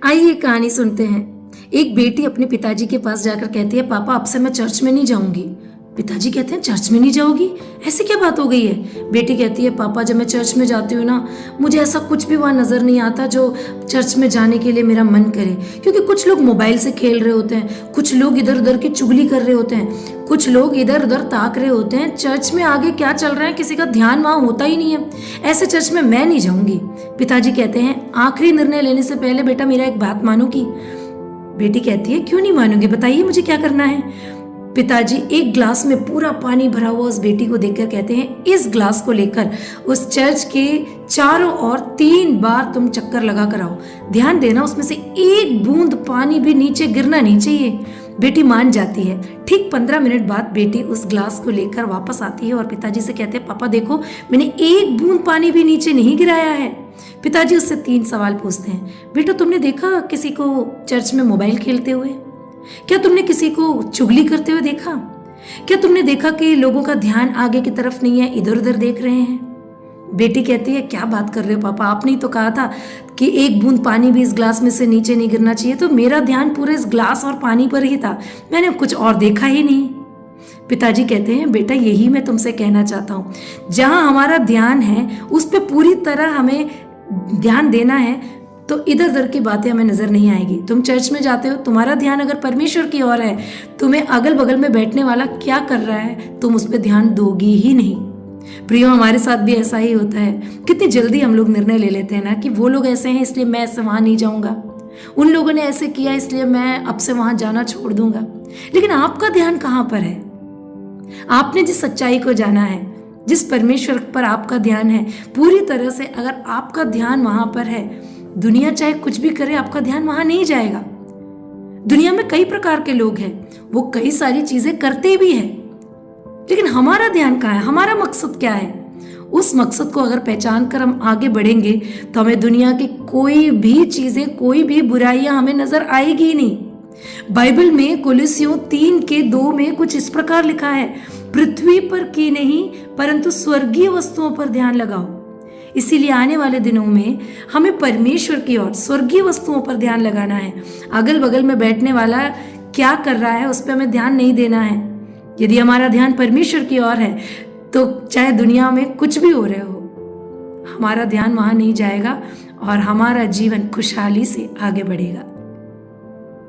आइए कहानी सुनते हैं। एक बेटी अपने पिताजी के पास जाकर कहती है, पापा अब से मैं चर्च में नहीं जाऊंगी। पिताजी कहते हैं, चर्च में नहीं जाओगी? ऐसी क्या बात हो गई है? बेटी कहती है, पापा जब मैं चर्च में जाती हूँ ना, मुझे ऐसा कुछ भी वहाँ नजर नहीं आता जो चर्च में जाने के लिए मेरा मन करे। क्योंकि कुछ लोग मोबाइल से खेल रहे होते हैं, कुछ लोग इधर उधर की चुगली कर रहे होते हैं, कुछ लोग इधर उधर ताक रहे होते हैं। चर्च में आगे क्या चल रहा है किसी का ध्यान वहाँ होता ही नहीं है। ऐसे चर्च में मैं नहीं जाऊंगी। पिताजी कहते हैं, आखिरी निर्णय लेने से पहले बेटा मेरा एक बात मानोगी? बेटी कहती है, क्यों नहीं मानोगी, बताइए मुझे क्या करना है। पिताजी एक ग्लास में पूरा पानी भरा हुआ उस बेटी को देखकर कहते हैं, इस ग्लास को लेकर उस चर्च के चारों ओर 3 बार तुम चक्कर लगा कर आओ। ध्यान देना, उसमें से एक बूंद पानी भी नीचे गिरना नहीं चाहिए। बेटी मान जाती है। ठीक 15 मिनट बाद बेटी उस ग्लास को लेकर वापस आती है और पिताजी से कहते हैं, पापा देखो मैंने एक बूंद पानी भी नीचे नहीं गिराया है। पिताजी उससे 3 सवाल पूछते हैं, बेटा तुमने देखा किसी को चर्च में मोबाइल खेलते हुए? क्या तुमने किसी को चुगली करते हुए देखा? क्या तुमने देखा कि लोगों का ध्यान आगे की तरफ नहीं है, इधर उधर देख रहे हैं? बेटी कहती है, क्या बात कर रहे हो पापा, आपने ही तो कहा था कि एक बूंद पानी भी इस ग्लास में से नीचे नहीं गिरना चाहिए। तो मेरा ध्यान पूरे इस ग्लास और पानी पर ही था, मैंने कुछ और देखा ही नहीं। पिताजी कहते हैं, बेटा यही मैं तुमसे कहना चाहता हूँ, जहां हमारा ध्यान है उस पर पूरी तरह हमें ध्यान देना है, तो इधर उधर की बातें हमें नजर नहीं आएगी। तुम चर्च में जाते हो, तुम्हारा ध्यान अगर परमेश्वर की ओर है, तुम्हें अगल बगल में बैठने वाला क्या कर रहा है तुम उस पर ध्यान दोगी ही नहीं। प्रियो, हमारे साथ भी ऐसा ही होता है। कितनी जल्दी हम लोग निर्णय ले लेते हैं ना कि वो लोग ऐसे हैं इसलिए मैं ऐसे वहां नहीं जाऊंगा, उन लोगों ने ऐसे किया इसलिए मैं अब से वहां जाना छोड़ दूंगा। लेकिन आपका ध्यान कहां पर है? आपने जिस सच्चाई को जाना है, जिस परमेश्वर पर आपका ध्यान है, पूरी तरह से अगर आपका ध्यान वहां पर है, दुनिया चाहे कुछ भी करे आपका ध्यान वहां नहीं जाएगा। दुनिया में कई प्रकार के लोग हैं, वो कई सारी चीजें करते भी हैं, लेकिन हमारा ध्यान कहाँ है? हमारा मकसद क्या है? उस मकसद को अगर पहचान कर हम आगे बढ़ेंगे तो हमें दुनिया की कोई भी चीजें, कोई भी बुराइयां हमें नजर आएगी ही नहीं। बाइबल में कोलोसियों 3:2 में कुछ इस प्रकार लिखा है, पृथ्वी पर की नहीं परंतु स्वर्गीय वस्तुओं पर ध्यान लगाओ। इसीलिए आने वाले दिनों में हमें परमेश्वर की ओर, स्वर्गीय वस्तुओं पर ध्यान लगाना है। अगल बगल में बैठने वाला क्या कर रहा है उस पर हमें ध्यान नहीं देना है। यदि हमारा ध्यान परमेश्वर की ओर है तो चाहे दुनिया में कुछ भी हो रहा हो, हमारा ध्यान वहां नहीं जाएगा और हमारा जीवन खुशहाली से आगे बढ़ेगा।